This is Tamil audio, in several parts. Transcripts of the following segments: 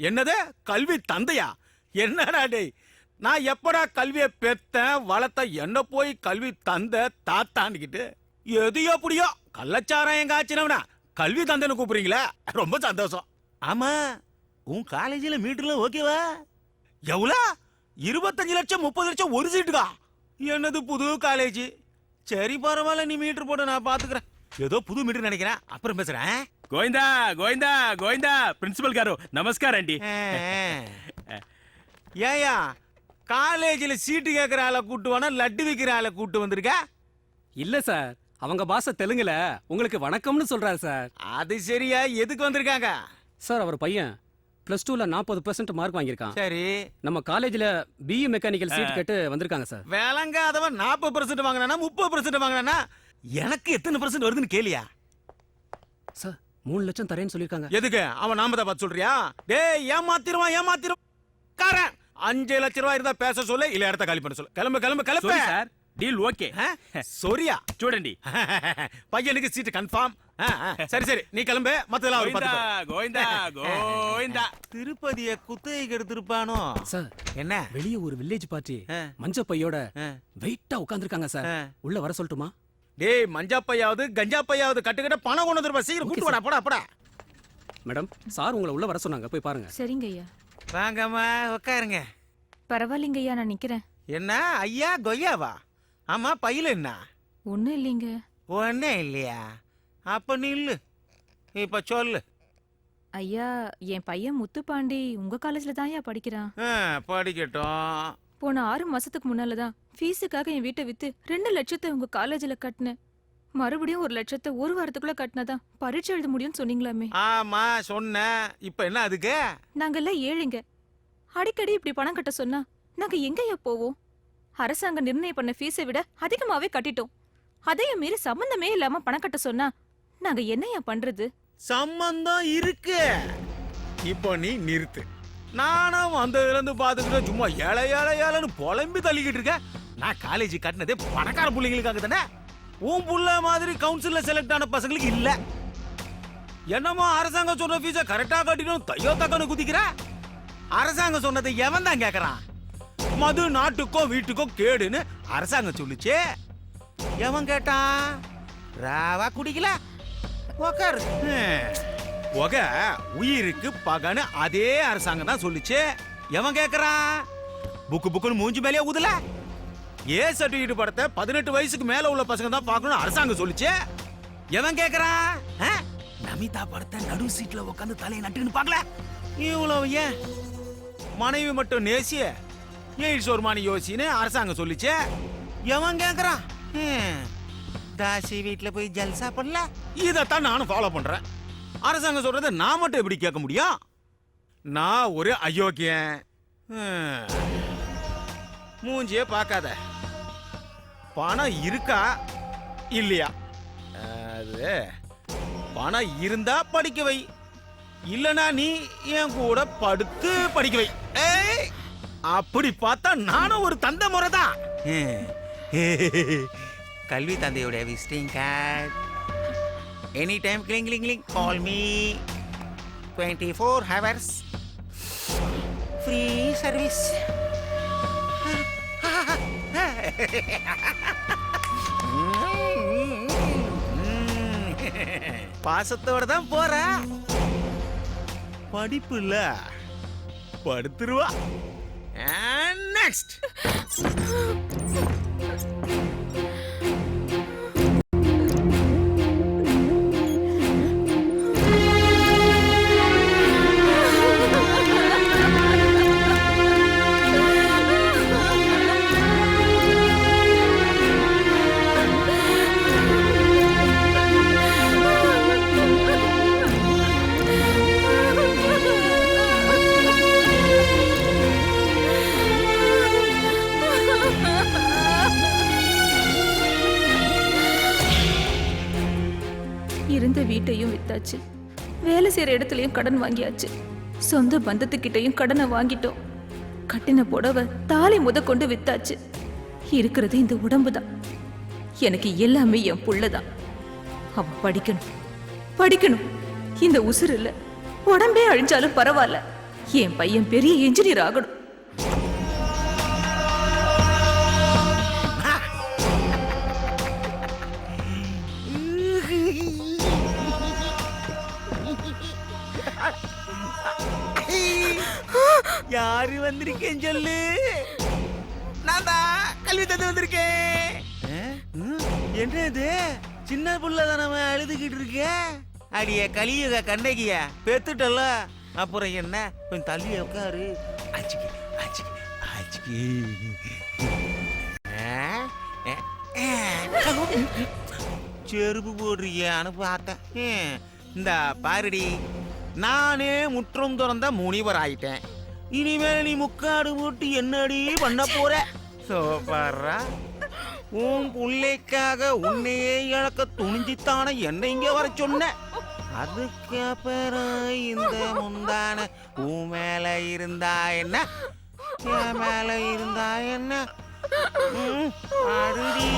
என்னது கல்வி தந்தையா? என்னடா டேய், நான் எப்படா கல்வியை பெத்தேன் வளர்த்த, என்ன போய் கல்வி தந்த தாத்தான்னுக்கிட்டு எது எப்படியோ கள்ளச்சாராயம் காய்ச்சினவனா கல்வி தந்தைன்னு கூப்பிடுறீங்களா? ரொம்ப சந்தோஷம். ஆமா, உன் காலேஜில் மீட்டர்ல ஓகேவா? எவ்வளோ? 25 லட்சம் 30 லட்சம் ஒரு சீட்டுக்கா? என்னது புது காலேஜ்? சரி பரவாயில்ல, நீ மீட்டர் போட்டு நான் பாத்துக்கிறேன். ஏதோ புது மீட்டர் நினைக்கிறேன், அப்புறம் பேசுறேன். గోవిందా గోవిందా గోవిందా ప్రిన్సిపల్ గారు నమస్కారం అండి. ஏயா காலேஜில் சீட்டு கேட்கிற ஆளை கூட்டு வானா லட்டு விற்கிற ஆளை கூட்டு வந்திருக்க? இல்ல சார், அவங்க பாச தெலுங்குல உங்களுக்கு வணக்கம்னு சொல்றாரு சார். அது சரியா, எதுக்கு வந்திருக்காங்க? சார் அவர் பையன் பிளஸ் 2ல 40% மார்க் வாங்கியிருக்கான். சரி, நம்ம காலேஜ்ல பிஇ மெக்கானிக்கல் சீட் கேட்டு வந்திருக்காங்க சார். விளங்காதவன் 40% வாங்கினா 30% வாங்கினா எனக்கு எத்தனை % வருதுன்னு கேளியா? சார் 3 லட்சம் தரேன்னு சொல்லிருக்காங்க. எதுக்கு? அவன் நாமத்தை பார்த்து சொல்றியா? டேய் ஏமாத்திரும் காரன். 5 லட்சம் ரூபாய் இருந்தா பேச சொல்லு, இல்ல இடத்த காலி பண்ண சொல்லு. கிளம்பு கிளம்பு கிளம்பு సార్ డీల్ ఓకే. சொரியா చూడండి. பையனுக்கு சீட்டு கன்ஃபார்ம். சரி சரி, நீ கிளம்பு, மத்ததெல்லாம் அவர் గోవిందా பார்த்துப்பார். గోవిందా గోవిందా. திருப்பதிய குத்தகைக்கு எடுத்திருப்பானோ? சார் என்ன? வெளியே ஒரு வில்லேஜ் பார்ட்டி மஞ்ச பையோட வெயிட்டா உட்கார்ந்திருக்காங்க சார். உள்ள வர சொல்லட்டுமா? டேய் மஞ்சா பையாவது கஞ்சா பையாவது கட்டுக்கிட்ட பணம் கொண்டு வந்துருப்பா, சீக்கிரம் கூட்டு வாடா. போடா போடா. மேடம், சார் உங்களை உள்ள வர சொன்னாங்க, போய் பாருங்க. சரிங்க ஐயா. வாங்கம்மா உட்காருங்க. பரவாயில்லைங்க ஐயா, நான் நிக்கிறேன். என்ன ஐயா கொய்யாவா? ஆமா, பையில என்ன? ஒண்ணும் இல்லைங்க. ஒன்னே இல்லையா? அப்ப நில்லு, இப்ப சொல்லு. ஐயா, என் பையன் முத்துப்பாண்டி உங்க காலேஜ்ல தான் ஐயா படிக்கிறான். படிக்கட்டும். போன 6 மாசத்துக்கு முன்னாலதான் ஃபீஸுக்காக என் வீட்டை வித்து 2 லட்சத்தை உங்க காலேஜ்ல கட்டினேன். மறுபடியும் 1 லட்சத்தை ஒரு வாரத்துக்குள்ள கட்டினாதான் பரீட்சை எழுத முடியும்னு சொன்னீங்களாமே. ஆமா சொன்ன. இப்ப என்ன அதுக்கு? நாங்கெல்லாம் ஏழைங்க. அடிக்கடி இப்படி பணம் கட்ட சொன்னா நாங்க எங்கய்யா போவோம்? அரசாங்கம் நிர்ணயம் பண்ண ஃபீஸை விட அதிகமாவே கட்டிட்டோம். அதையும் மீறி சம்பந்தமே இல்லாம பணம் கட்ட சொன்னா நாங்க என்னையா பண்றது? சம்பந்தம் இருக்கு. இப்போ நீ நிறுத்து. நானும் வந்ததுல இருந்து பாத்துக்கிட்டு சும்மா ஏழை ஏழை ஏழைன்னு புலம்பி தள்ளிக்கிட்டு இருக்க. நான் காலேஜ் கட்டினதே பணக்கார பிள்ளைங்களுக்காக தானே. உன் புள்ள மாதிரி கவுன்சில்ல செலக்ட் ஆன பசங்களுக்கு இல்ல. என்னமோ அரசாங்கம் சொன்ன ஃபீஸை கரெக்டா கட்டிடும் தையோ தக்கன்னு குதிக்கிற. அரசாங்கம் சொன்னதை எவன் தான் கேக்குறான்? மது நாட்டுக்கோ வீட்டுக்கோ கேடுன்னு அரசாங்கம் சொல்லுச்சு. எவன் கேட்டான்? ராவா குடிக்கல உக்காரு. உயிருக்கு பகன்னு அதே அரசாங்கம் தான் சொல்லுச்சு. எவன் கேக்குறான்? புக்குன்னு மூஞ்சி மேலே ஊதல. ஏ சர்டிபிகேட் படத்தை 18 வயசுக்கு மேல உள்ள பசங்க தான் பார்க்கணும் அரசாங்கம் சொல்லுச்சு. எவன் கேக்குறான்? நமிதா படத்தை நடு சீட்ல உட்காந்து தலையை நட்டுன்னு பார்க்கல. இவ்வளவு ஏன் மனைவி மட்டும் நேசிய எய்ட்ஸ் வருமானி யோசின்னு அரசாங்கம் சொல்லிச்சு. எவன் கேக்குறான்? தாசி வீட்டுல போய் ஜல்சா பண்ணல. இதத்தான் நானும் ஃபாலோ பண்றேன். அரசாங்கம் சொல்றதை நான் மட்டும் எப்படி கேட்க முடியும்? நான் ஒரு அயோக்கியன். மூஞ்சியே பார்க்காத. பணம் இருக்கா இல்லையா? அது பணம் இருந்தா படிக்க வை, இல்லனா நீ என் கூட படுத்து படிக்க வை. அப்படி பார்த்தா நானும் ஒரு தந்தை முறைதான். கல்வி தந்தையுடைய விசிட்டிங் கார்டு. எனி டைம் கிளிங் கிளிங் கிளிங் call me. 24 hours free service. பாசத்தோட தான் போற. படிப்பு இல்ல, படுத்துருவா. நெக்ஸ்ட். இருந்த வீட்டையும் வித்தாச்சு, வேலை செய்யற இடத்துலயும் கடன் வாங்கியாச்சு, சொந்த பந்தத்துக்கிட்டையும் கடனை வாங்கிட்டோம். கட்டின புடவை தாலி கொண்டு வித்தாச்சு. இருக்கிறது இந்த உடம்பு தான். எனக்கு எல்லாமே என் புள்ளதான். அவ படிக்கணும் படிக்கணும். இந்த உசுறு இல்ல, உடம்பே அழிஞ்சாலும் பரவாயில்ல, என் பையன் பெரிய இன்ஜினியர் ஆகணும். யாரு வந்திருக்கேன் சொல்லு. நான் தான் கல்வி தந்து வந்திருக்கேன். என்ன இது சின்ன புள்ள தானே அழுதுகிட்டு இருக்க? அடிய கலியுக கண்ணகிய பெத்துட்டல, அப்புறம் என்ன கொஞ்சம் தள்ளி உட்காரு. ஆச்சுக்கு ஆச்சுக்கு ஆச்சுக்கு. செருப்பு போடுறியான்னு பார்த்தேன். இந்த பாருடி, நானே முற்றம் துறந்த முனிவர் ஆயிட்டேன். இனிமேல் நீ முக்காடு போட்டு என்னடி பண்ண போற? சோபாரா, உன் பிள்ளைக்காக உன்னையே இழக்க துணிஞ்சித்தானே என்ன இங்க வர சொன்ன. அதுக்கப்புறம் இந்த முந்தான உன் மேல இருந்தா என்ன, என் மேல இருந்தா என்ன? அருடி.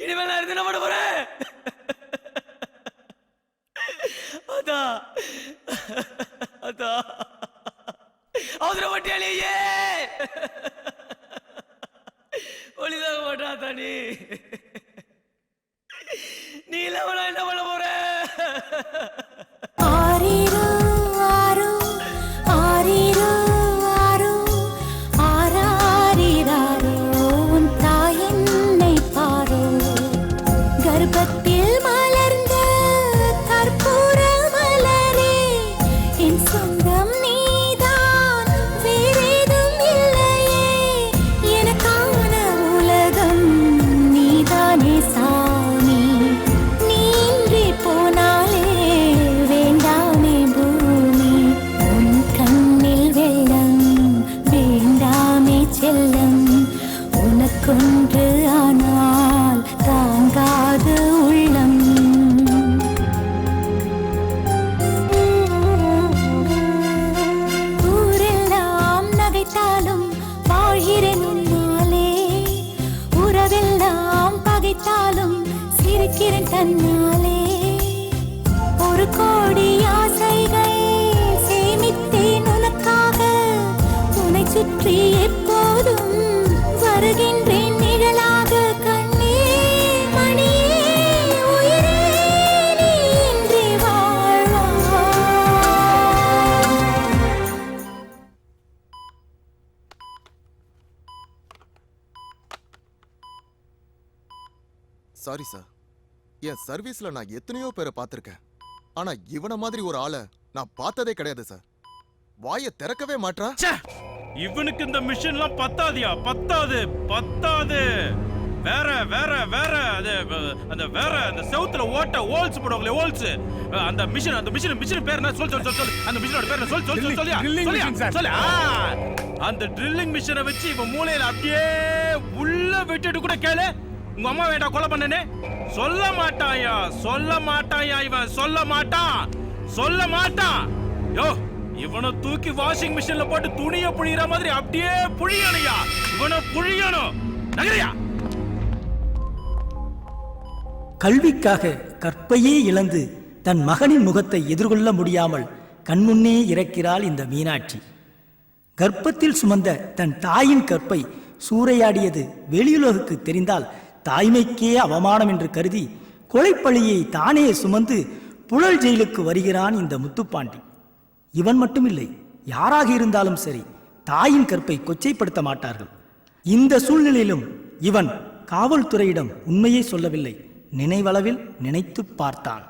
இனிமேல் நான் இருந்து என்ன பண்ண போறேன்? அவசரப்பட்டியே ஒளிதாக மாட்டா நீ இல்லாம என்ன பண்ண போற? சாரி சார், என் சர்வீஸ்ல நான் எத்தனையோ பேரை பார்த்திருக்கேன். ஆனா இவன மாதிரி ஒரு ஆளை நான் பார்த்ததே கிடையாது சார். வாயை திறக்கவே மாட்டா. இவனுக்கு இந்த மிஷின்லாம் பத்தாதியா? பத்தாது. வேற அந்த அந்த செவுத்துல ஓட்ட ஹோல்ஸ் போடுவாங்களே, ஹோல்ஸ். அந்த மிஷின் பேர் என்ன? சொல். அந்த மிஷினோட பேர் என்ன? சொல். அந்த ட்ரில்லிங் மிஷினை வச்சு இவன் மூளையில அப்படியே உள்ள விட்டுட்டு கூட கேளு, உங்க அம்மா வேண்டாம் கொலை பண்ணனே. சொல்ல மாட்டாயா இவன். சொல்ல மாட்டான். யோ, இவனை தூக்கி வாஷிங் மிஷின்ல போட்டு துணியை புழியிற மாதிரி அப்படியே புழியணையா. இவனை புழியணும். நகரியா. கல்விக்காக கற்பையே இழந்து தன் மகனின் முகத்தை எதிர்கொள்ள முடியாமல் கண்முன்னே இறக்கிறாள் இந்த மீனாட்சி. கர்ப்பத்தில் சுமந்த தன் தாயின் கற்பை சூறையாடியது வெளியுலகுக்கு தெரிந்தால் தாய்மைக்கே அவமானம் என்று கருதி கொலைப்பழியை தானே சுமந்து புழல் ஜெயிலுக்கு வருகிறான் இந்த முத்துப்பாண்டி. இவன் மட்டுமில்லை, யாராக இருந்தாலும் சரி தாயின் கற்பை கொச்சைப்படுத்த மாட்டார்கள். இந்த சூழ்நிலையிலும் இவன் காவல்துறையிடம் உண்மையை சொல்லவில்லை, நினைவளவில் நினைத்து பார்த்தான்.